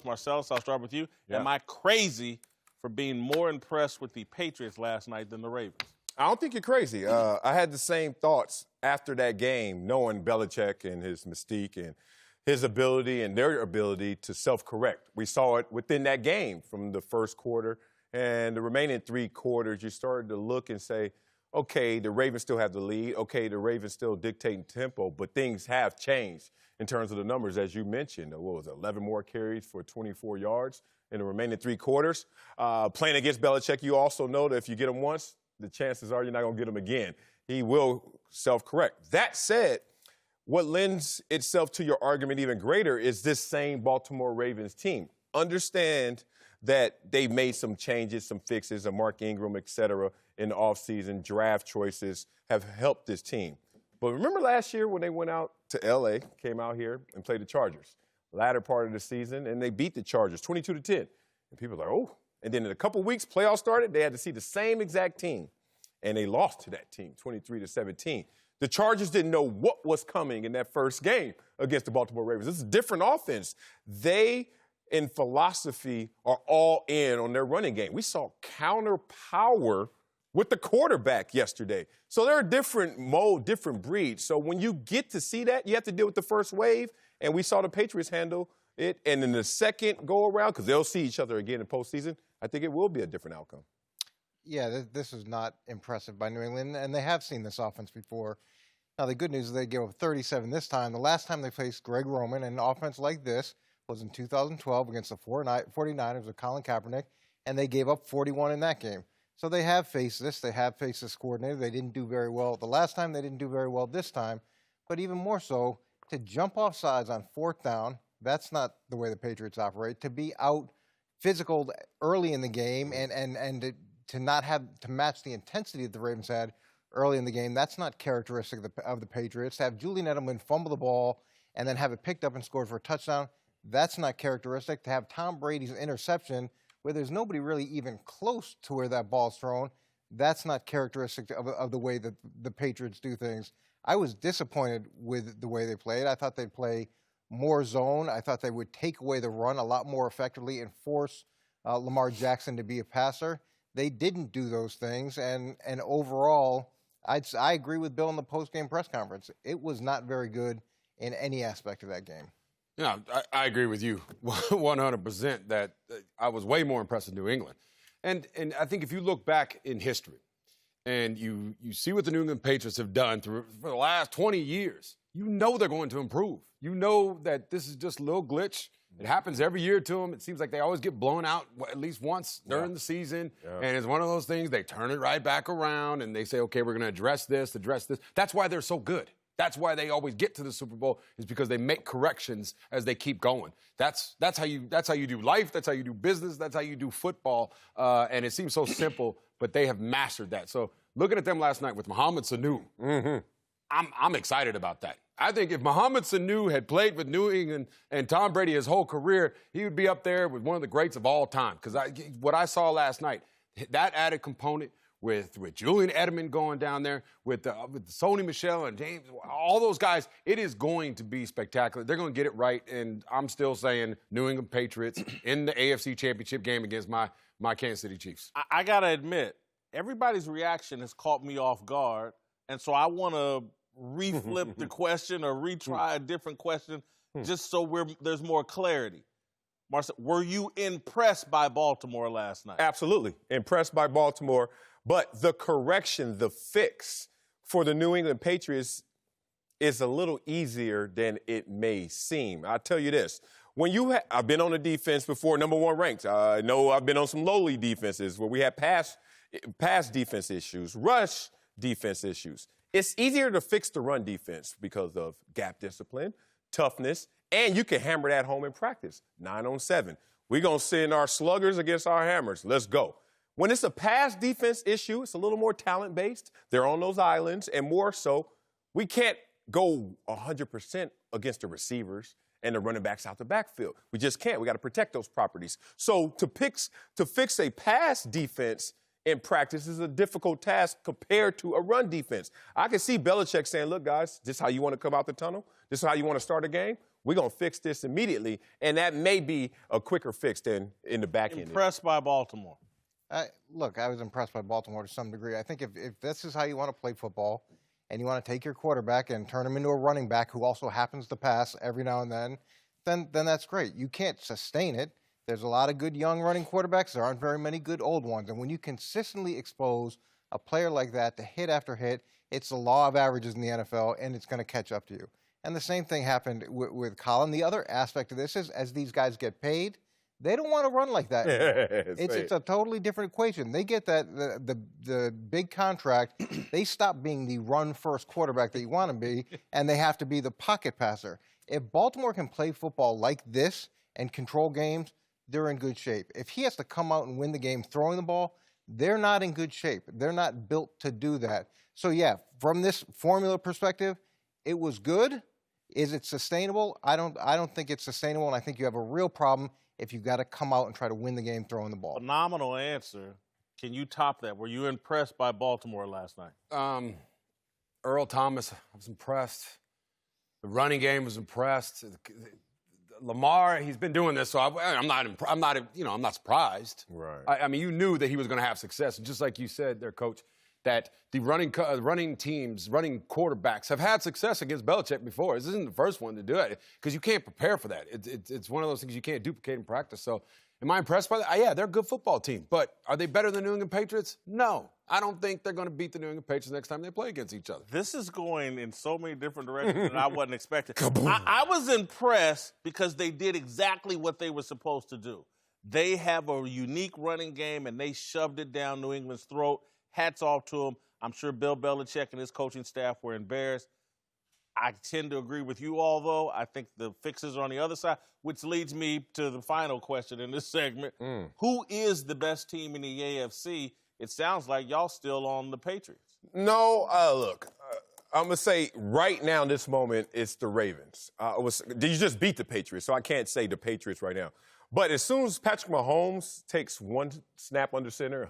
Marcellus, I'll start with you. Yeah. Am I crazy for being more impressed with the Patriots last night than the Ravens? I don't think you're crazy. I had the same thoughts after that game, knowing Belichick and his mystique and his ability and their ability to self-correct. We saw it within that game from the first quarter and the remaining three quarters. You started to look and say, okay, the Ravens still have the lead. Okay, the Ravens still dictating tempo, but things have changed in terms of the numbers, as you mentioned. What was it, 11 more carries for 24 yards in the remaining three quarters. Playing against Belichick, you also know that if you get him once, the chances are you're not going to get him again. He will self-correct. That said, what lends itself to your argument even greater is this same Baltimore Ravens team. Understand that they've made some changes, some fixes, a Mark Ingram, et cetera, in the offseason. Draft choices have helped this team. But remember last year when they went out to L.A., came out here and played the Chargers, latter part of the season, and they beat the Chargers 22-10. And people are like, oh. And then in a couple weeks, playoffs started, they had to see the same exact team, and they lost to that team, 23-17. The Chargers didn't know what was coming in that first game against the Baltimore Ravens. This is a different offense. They, in philosophy, are all in on their running game. We saw counter power with the quarterback yesterday. So they're a different mode, different breed. So when you get to see that, you have to deal with the first wave, and we saw the Patriots handle it. And in the second go-around, because they'll see each other again in postseason, I think it will be a different outcome. Yeah, this is not impressive by New England, and they have seen this offense before. Now, the good news is they gave up 37 this time. The last time they faced Greg Roman and an offense like this was in 2012 against the 49ers with Colin Kaepernick, and they gave up 41 in that game. So they have faced this. They have faced this coordinator. They didn't do very well the last time. They didn't do very well this time. But even more so, to jump off sides on fourth down, that's not the way the Patriots operate. To be out physical early in the game and to not have to match the intensity that the Ravens had early in the game, that's not characteristic of the Patriots. To have Julian Edelman fumble the ball and then have it picked up and scored for a touchdown, that's not characteristic. To have Tom Brady's interception where there's nobody really even close to where that ball's thrown, that's not characteristic of the way that the Patriots do things. I was disappointed with the way they played. I thought they'd play more zone. I thought they would take away the run a lot more effectively and force Lamar Jackson to be a passer. They didn't do those things, and overall, I agree with Bill in the post-game press conference. It was not very good in any aspect of that game. Yeah, I agree with you 100% that I was way more impressed with New England. And I think if you look back in history and you see what the New England Patriots have done for the last 20 years, you know they're going to improve. You know that this is just a little glitch. It happens every year to them. It seems like they always get blown out at least once during the season. Yeah. And it's one of those things, they turn it right back around and they say, okay, we're going to address this. That's why they're so good. That's why they always get to the Super Bowl, is because they make corrections as they keep going. That's how you do life. That's how you do business. That's how you do football. And it seems so simple, but they have mastered that. So looking at them last night with Mohamed Sanu, I'm excited about that. I think if Mohamed Sanu had played with New England and Tom Brady his whole career, he would be up there with one of the greats of all time. Because what I saw last night, that added component with Julian Edelman going down there, with Sony Michel and James, all those guys, it is going to be spectacular. They're going to get it right, and I'm still saying New England Patriots in the AFC Championship game against my Kansas City Chiefs. I got to admit, everybody's reaction has caught me off guard, and so I want to reflip the question or retry a different question just so there's more clarity. Marcel, were you impressed by Baltimore last night? Absolutely. Impressed by Baltimore. But the correction, the fix for the New England Patriots is a little easier than it may seem. I'll tell you this. I've been on the defense before, number one ranked. I know I've been on some lowly defenses where we had pass defense issues, rush defense issues. It's easier to fix the run defense because of gap discipline, toughness, and you can hammer that home in practice, 9-on-7. We're going to send our sluggers against our hammers. Let's go. When it's a pass defense issue, it's a little more talent-based. They're on those islands, and more so, we can't go 100% against the receivers and the running backs out the backfield. We just can't. We got to protect those properties. So to fix a pass defense in practice is a difficult task compared to a run defense. I can see Belichick saying, look, guys, this is how you want to come out the tunnel? This is how you want to start a game? we're going to fix this immediately, and that may be a quicker fix than in the back end. Impressed by Baltimore. Look, I was impressed by Baltimore to some degree. I think if this is how you want to play football and you want to take your quarterback and turn him into a running back who also happens to pass every now and then that's great. You can't sustain it. There's a lot of good young running quarterbacks. There aren't very many good old ones. And when you consistently expose a player like that to hit after hit, it's the law of averages in the NFL, and it's going to catch up to you. And the same thing happened with Colin. The other aspect of this is as these guys get paid, they don't want to run like that. It's a totally different equation. They get the big contract. They stop being the run-first quarterback that you want to be, and they have to be the pocket passer. If Baltimore can play football like this and control games, they're in good shape. If he has to come out and win the game throwing the ball, they're not in good shape. They're not built to do that. So, yeah, from this formula perspective, it was good. Is it sustainable? I don't think it's sustainable, and I think you have a real problem if you've got to come out and try to win the game throwing the ball. Phenomenal answer. Can you top that? Were you impressed by Baltimore last night? Earl Thomas, I was impressed. The running game was impressed. Lamar, he's been doing this, so I'm not surprised. Right. I mean, you knew that he was going to have success, and just like you said there, Coach, that the running teams, running quarterbacks have had success against Belichick before. This isn't the first one to do it because you can't prepare for that. It's one of those things you can't duplicate in practice. So am I impressed by that? Yeah, they're a good football team. But are they better than the New England Patriots? No. I don't think they're going to beat the New England Patriots next time they play against each other. This is going in so many different directions than I wasn't expecting. I was impressed because they did exactly what they were supposed to do. They have a unique running game, and they shoved it down New England's throat. Hats off to them. I'm sure Bill Belichick and his coaching staff were embarrassed. I tend to agree with you all, though. I think the fixes are on the other side, which leads me to the final question in this segment. Who is the best team in the AFC? It sounds like y'all still on the Patriots. No, look, I'm going to say right now in this moment, it's the Ravens. You just beat the Patriots, so I can't say the Patriots right now. But as soon as Patrick Mahomes takes one snap under center,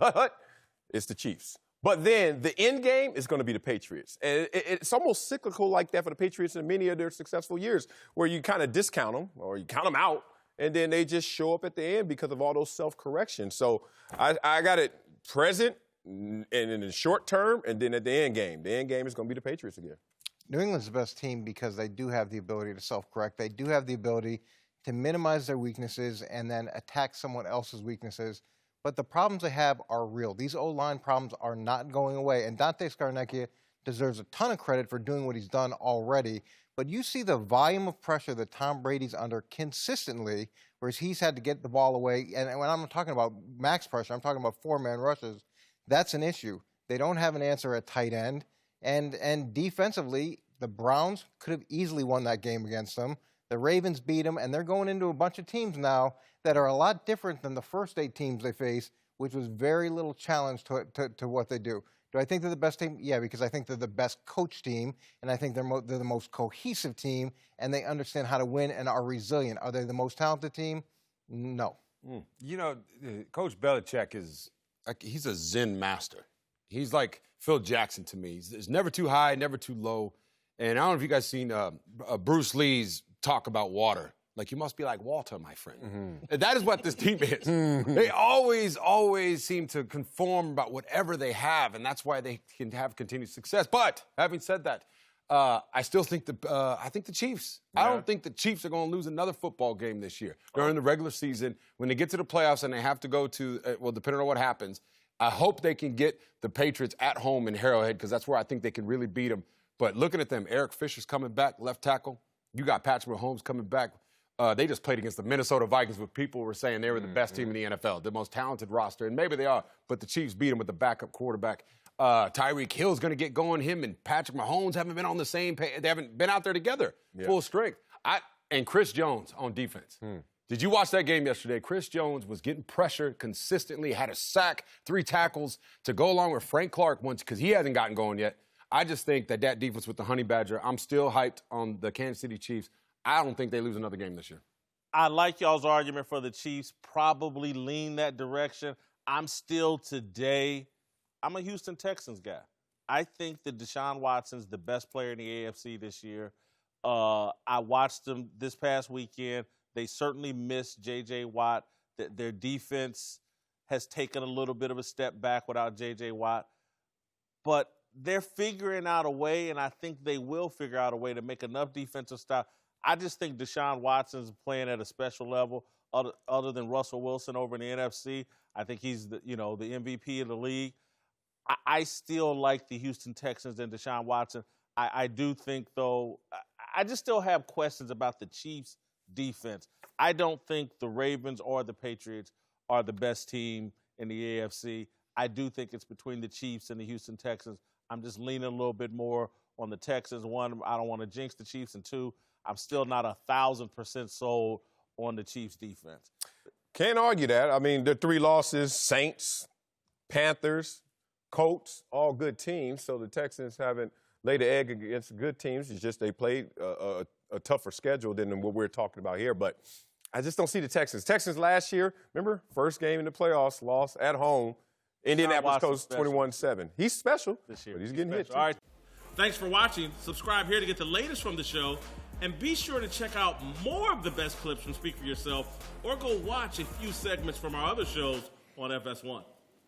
it's the Chiefs. But then the end game is going to be the Patriots. And it's almost cyclical like that for the Patriots in many of their successful years, where you kind of discount them or you count them out, and then they just show up at the end because of all those self-corrections. So I got it present and in the short term, and then at the end game. The end game is going to be the Patriots again. New England's the best team because they do have the ability to self-correct. They do have the ability to minimize their weaknesses and then attack someone else's weaknesses. But the problems they have are real. These O-line problems are not going away. And Dante Scarnecchia deserves a ton of credit for doing what he's done already. But you see the volume of pressure that Tom Brady's under consistently, whereas he's had to get the ball away. And when I'm talking about max pressure, I'm talking about four-man rushes. That's an issue. They don't have an answer at tight end. And defensively, the Browns could have easily won that game against them. The Ravens beat them, and they're going into a bunch of teams now that are a lot different than the first 8 teams they faced, which was very little challenge to what they do. Do I think they're the best team? Yeah, because I think they're the best coach team, and I think they're the most cohesive team, and they understand how to win and are resilient. Are they the most talented team? No. You know, Coach Belichick he's a Zen master. He's like Phil Jackson to me. He's never too high, never too low. And I don't know if you guys seen Bruce Lee's talk about water. Like, you must be like Walter, my friend. And that is what this team is. They always seem to conform about whatever they have, and that's why they can have continued success. But having said that, I still think I think the Chiefs. Yeah. I don't think the Chiefs are going to lose another football game this year. During the regular season, when they get to the playoffs and they have to go to, well, depending on what happens, I hope they can get the Patriots at home in Arrowhead, because that's where I think they can really beat them. But looking at them, Eric Fisher's coming back, left tackle. You got Patrick Mahomes coming back. They just played against the Minnesota Vikings, where people were saying they were the best team in the NFL, the most talented roster, and maybe they are, but the Chiefs beat them with the backup quarterback. Tyreek Hill's going to get going. Him and Patrick Mahomes haven't been on the same page. They haven't been out there together, full strength. And Chris Jones on defense. Did you watch that game yesterday? Chris Jones was getting pressure consistently, had a sack, 3 tackles to go along with Frank Clark once, because he hasn't gotten going yet. I just think that defense with the Honey Badger, I'm still hyped on the Kansas City Chiefs. I don't think they lose another game this year. I like y'all's argument for the Chiefs. Probably lean that direction. I'm a Houston Texans guy. I think that Deshaun Watson's the best player in the AFC this year. I watched them this past weekend. They certainly missed J.J. Watt. Their defense has taken a little bit of a step back without J.J. Watt. But they're figuring out a way, and I think they will figure out a way to make enough defensive stop. I just think Deshaun Watson's playing at a special level other than Russell Wilson over in the NFC. I think he's the MVP of the league. I still like the Houston Texans and Deshaun Watson. I do think, though, I just still have questions about the Chiefs' defense. I don't think the Ravens or the Patriots are the best team in the AFC. I do think it's between the Chiefs and the Houston Texans. I'm just leaning a little bit more on the Texans. One, I don't want to jinx the Chiefs, and two, I'm still not 1,000% sold on the Chiefs' defense. Can't argue that. I mean, the 3 losses, Saints, Panthers, Colts, all good teams. So the Texans haven't laid an egg against good teams. It's just they played a tougher schedule than what we're talking about here. But I just don't see the Texans. Texans last year, remember, first game in the playoffs, lost at home. Indianapolis Colts 21-7. He's special this year. But he's getting hit too. All right. Thanks for watching. Subscribe here to get the latest from the show. And be sure to check out more of the best clips from Speak For Yourself, or go watch a few segments from our other shows on FS1.